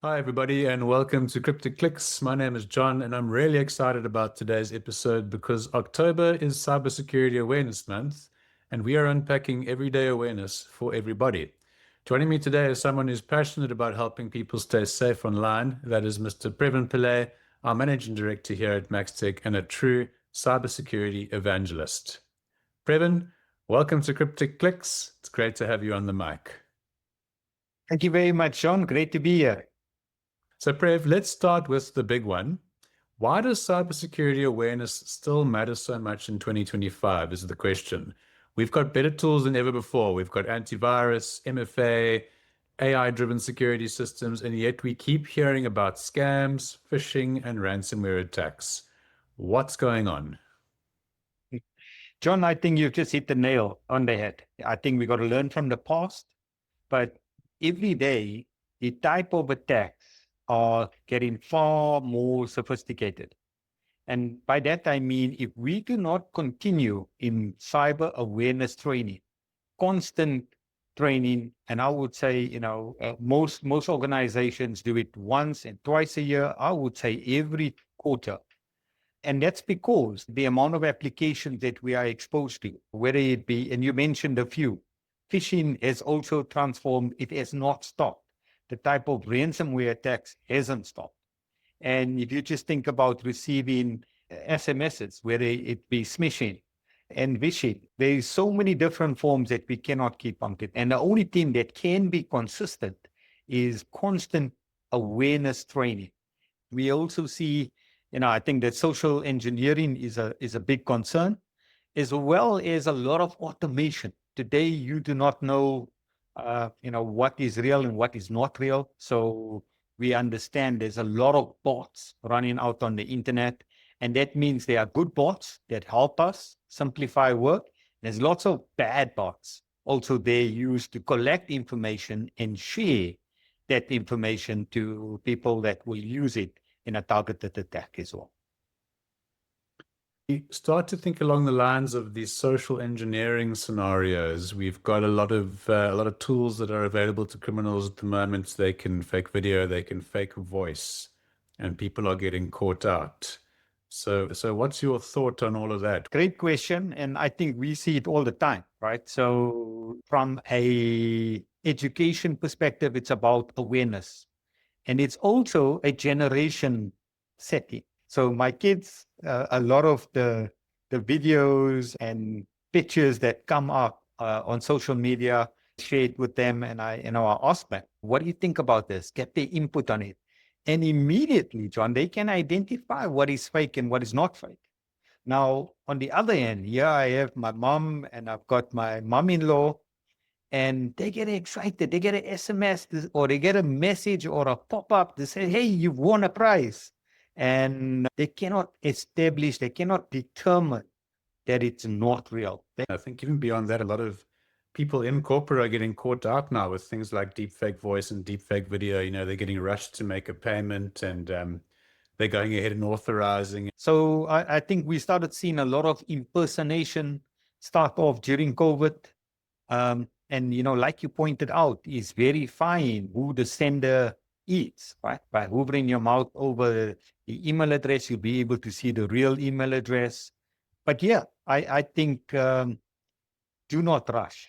Hi, everybody, and welcome to Cryptic Clicks. My name is John, and I'm really excited about today's episode because October is Cybersecurity Awareness Month, and we are unpacking everyday awareness for everybody. Joining me today is someone who's passionate about helping people stay safe online. That is Mr. Praven Pillay, our Managing Director here at Maxtec and a true cybersecurity evangelist. Praven, welcome to Cryptic Clicks. It's great to have you on the mic. Thank you very much, John. Great to be here. So, Prev, let's start with the big one. Why does cybersecurity awareness still matter so much in 2025 is the question. We've got better tools than ever before. We've got antivirus, MFA, AI-driven security systems, and yet we keep hearing about scams, phishing, and ransomware attacks. What's going on? John, I think you've just hit the nail on the head. I think we got to learn from the past, but every day, the type of attacks are getting far more sophisticated. And by that, I mean, if we do not continue in cyber awareness training, constant training, and I would say, most organizations do it once and twice a year. I would say every quarter. And that's because the amount of applications that we are exposed to, whether it be, and you mentioned a few, phishing has also transformed. It has not stopped. The type of ransomware attacks hasn't stopped. And if you just think about receiving SMSs, whether it be smishing and vishing, there's so many different forms that we cannot keep on it. And the only thing that can be consistent is constant awareness training. We also see, I think that social engineering is a big concern, as well as a lot of automation. Today, you do not know what is real and what is not real. So we understand there's a lot of bots running out on the internet. And that means there are good bots that help us simplify work. There's lots of bad bots. Also, they're used to collect information and share that information to people that will use it in a targeted attack as well. You start to think along the lines of these social engineering scenarios. We've got a lot of tools that are available to criminals at the moment. They can fake video, they can fake voice, and people are getting caught out. So what's your thought on all of that? Great question, and I think we see it all the time, right? So from a education perspective, it's about awareness, and it's also a generation setting. So my kids, a lot of the videos and pictures that come up on social media, share it with them, and I ask them, what do you think about this? Get their input on it. And immediately, John, they can identify what is fake and what is not fake. Now, on the other end, here I have my mom and I've got my mom-in-law, and they get excited. They get an SMS or they get a message or a pop-up that says, hey, you've won a prize. And they cannot establish, they cannot determine that it's not real. I think even beyond that, a lot of people in corporate are getting caught out now with things like deepfake voice and deepfake video. They're getting rushed to make a payment and they're going ahead and authorizing. So I think we started seeing a lot of impersonation start off during COVID. And, like you pointed out, is verifying who the sender is, right? By hovering your mouth over the email address, you'll be able to see the real email address. But yeah, I think do not rush,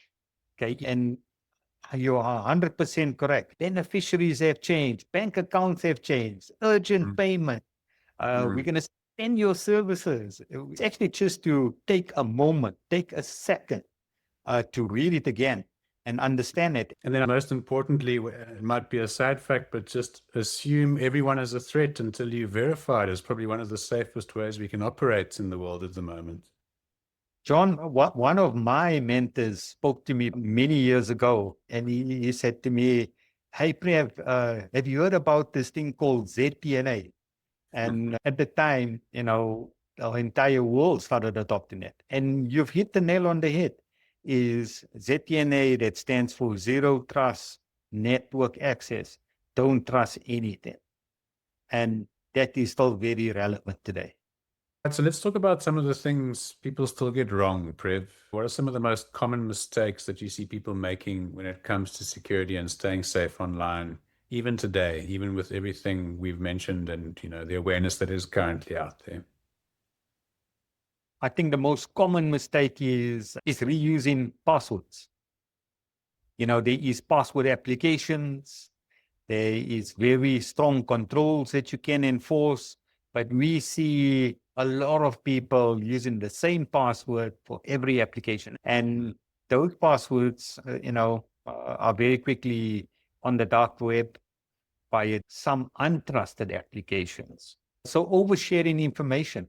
okay? And you are 100% correct. Beneficiaries have changed. Bank accounts have changed. Urgent payment. We're going to send your services. It's actually just to take a moment, take a second to read it again and understand it. And then most importantly, it might be a side fact, but just assume everyone is a threat until you verify it is probably one of the safest ways we can operate in the world at the moment. John, one of my mentors spoke to me many years ago, and he said to me, hey, Prev, have you heard about this thing called ZTNA? And at the time, our entire world started adopting it. And you've hit the nail on the head. Is ZTNA, that stands for Zero Trust Network Access. Don't trust anything. And that is still very relevant today. So let's talk about some of the things people still get wrong, Prev. What are some of the most common mistakes that you see people making when it comes to security and staying safe online even today, even with everything we've mentioned and, the awareness that is currently out there? I think the most common mistake is reusing passwords. There is password applications, there is very strong controls that you can enforce, but we see a lot of people using the same password for every application. And those passwords, are very quickly on the dark web by some untrusted applications. So oversharing information.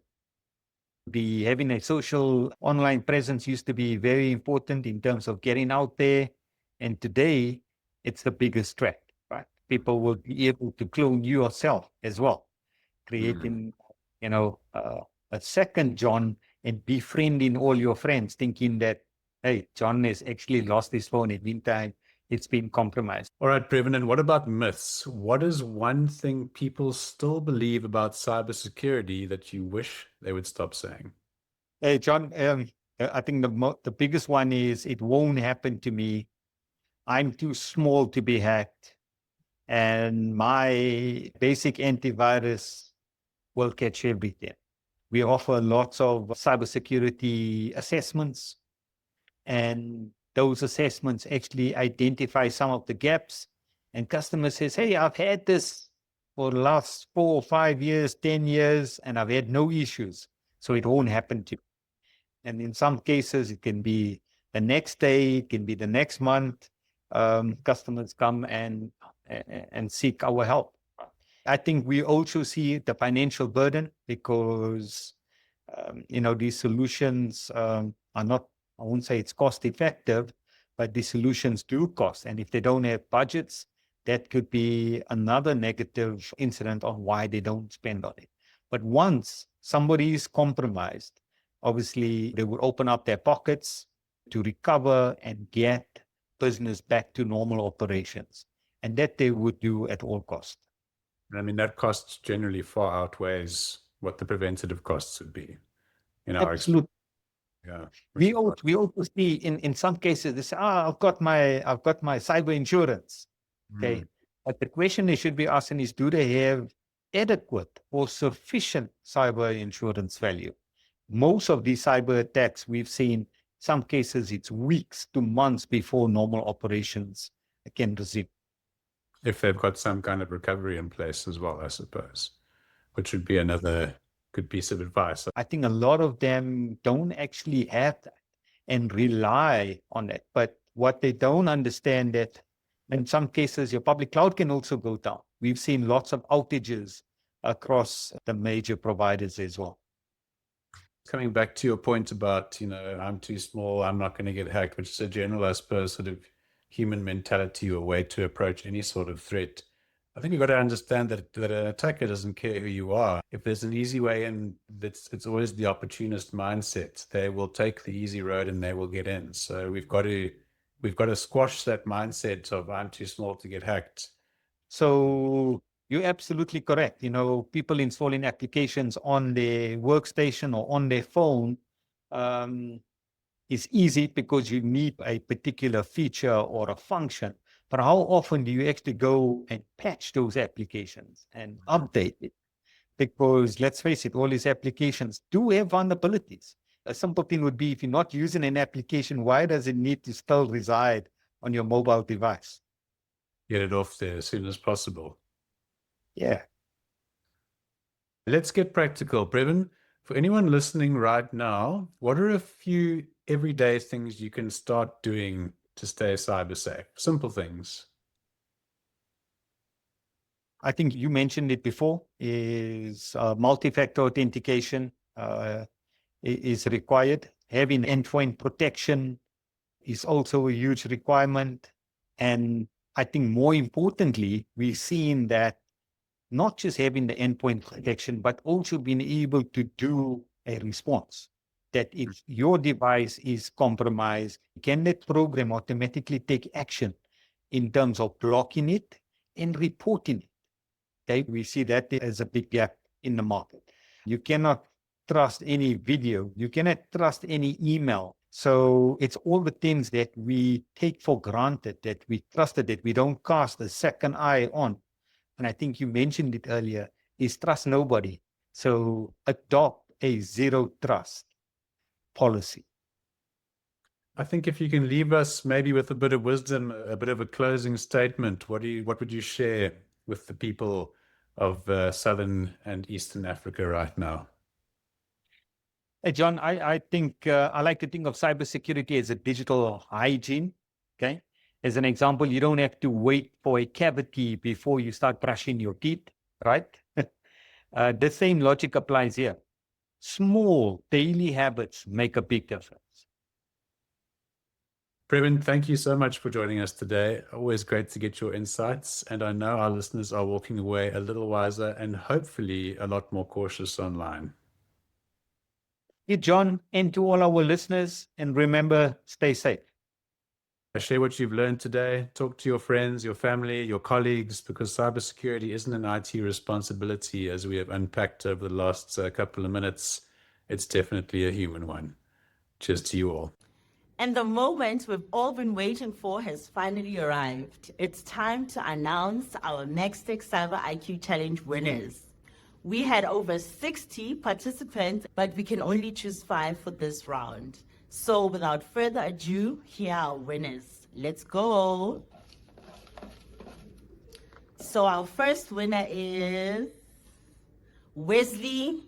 Having a social online presence used to be very important in terms of getting out there. And today, it's the biggest threat, right? People will be able to clone you yourself as well, creating, a second John and befriending all your friends, thinking that, hey, John has actually lost his phone. In the meantime, it's been compromised. All right, Praven, and what about myths? What is one thing people still believe about cybersecurity that you wish they would stop saying? Hey, John, I think the biggest one is it won't happen to me. I'm too small to be hacked, and my basic antivirus will catch everything. We offer lots of cybersecurity assessments, and those assessments actually identify some of the gaps. And customer says, hey, I've had this for the last 4 or 5 years, 10 years, and I've had no issues. So it won't happen to me. And in some cases, it can be the next day, it can be the next month. Customers come and seek our help. I think we also see the financial burden because, these solutions are not, I won't say it's cost effective, but these solutions do cost. And if they don't have budgets, that could be another negative incident on why they don't spend on it. But once somebody is compromised, obviously they would open up their pockets to recover and get business back to normal operations. And that they would do at all costs. I mean, that cost generally far outweighs what the preventative costs would be in our experience. Absolutely. Yeah. We also see in some cases they say, I've got my cyber insurance. Okay. But the question they should be asking is, do they have adequate or sufficient cyber insurance value? Most of these cyber attacks we've seen, some cases it's weeks to months before normal operations can resume. If they've got some kind of recovery in place as well, I suppose, which would be another good piece of advice. I think a lot of them don't actually have that and rely on it. But what they don't understand that in some cases, your public cloud can also go down. We've seen lots of outages across the major providers as well. Coming back to your point about, I'm too small, I'm not going to get hacked, which is a general, I suppose, sort of human mentality or way to approach any sort of threat. I think you've got to understand that an attacker doesn't care who you are. If there's an easy way in, it's always the opportunist mindset. They will take the easy road and they will get in. So we've got to squash that mindset of I'm too small to get hacked. So you're absolutely correct. People installing applications on their workstation or on their phone is easy because you need a particular feature or a function. But how often do you actually go and patch those applications and update it? Because let's face it, all these applications do have vulnerabilities. A simple thing would be if you're not using an application, why does it need to still reside on your mobile device? Get it off there as soon as possible. Yeah. Let's get practical, Praven. For anyone listening right now, what are a few everyday things you can start doing to stay cyber safe? Simple things. I think you mentioned it before, is multi-factor authentication is required. Having endpoint protection is also a huge requirement. And I think more importantly, we've seen that not just having the endpoint protection, but also being able to do a response. That if your device is compromised, can that program automatically take action in terms of blocking it and reporting it? Okay, we see that as a big gap in the market. You cannot trust any video. You cannot trust any email So it's all the things that we take for granted, that we trusted, that we don't cast a second eye on. And I think you mentioned it earlier, is trust nobody. So adopt a zero trust policy. I think if you can leave us maybe with a bit of wisdom, a bit of a closing statement, what would you share with the people of Southern and Eastern Africa right now? Hey, John, I think I like to think of cybersecurity as a digital hygiene. Okay. As an example, you don't have to wait for a cavity before you start brushing your teeth, right? The same logic applies here. Small daily habits make a big difference. Praven, thank you so much for joining us today. Always great to get your insights. And I know our listeners are walking away a little wiser and hopefully a lot more cautious online. Hey, John, and to all our listeners, and remember, stay safe. Share what you've learned today. Talk to your friends, your family, your colleagues, because cybersecurity isn't an IT responsibility as we have unpacked over the last couple of minutes. It's definitely a human one. Cheers to you all. And the moment we've all been waiting for has finally arrived. It's time to announce our Maxtec Cyber IQ Challenge winners. We had over 60 participants, but we can only choose 5 for this round. So without further ado, here are our winners. Let's go. So our first winner is Wesley.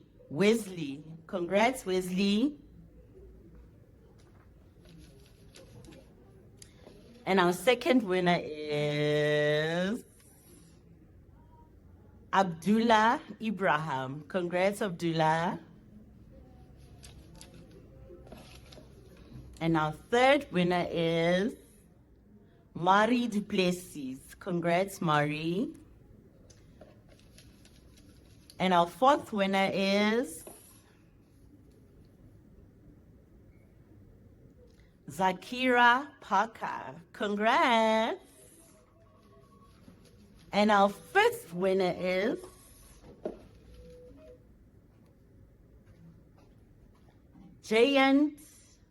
Congrats, Wesley. And our second winner is Abdullah Ibrahim. Congrats, Abdullah. And our third winner is Marie Duplessis. Congrats, Marie. And our fourth winner is Zakira Parker. Congrats. And our fifth winner is Jayant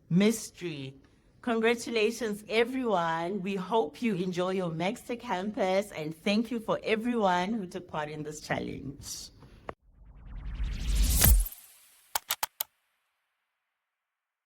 Mystery. Congratulations, everyone. We hope you enjoy your Maxtec campus, and thank you for everyone who took part in this challenge.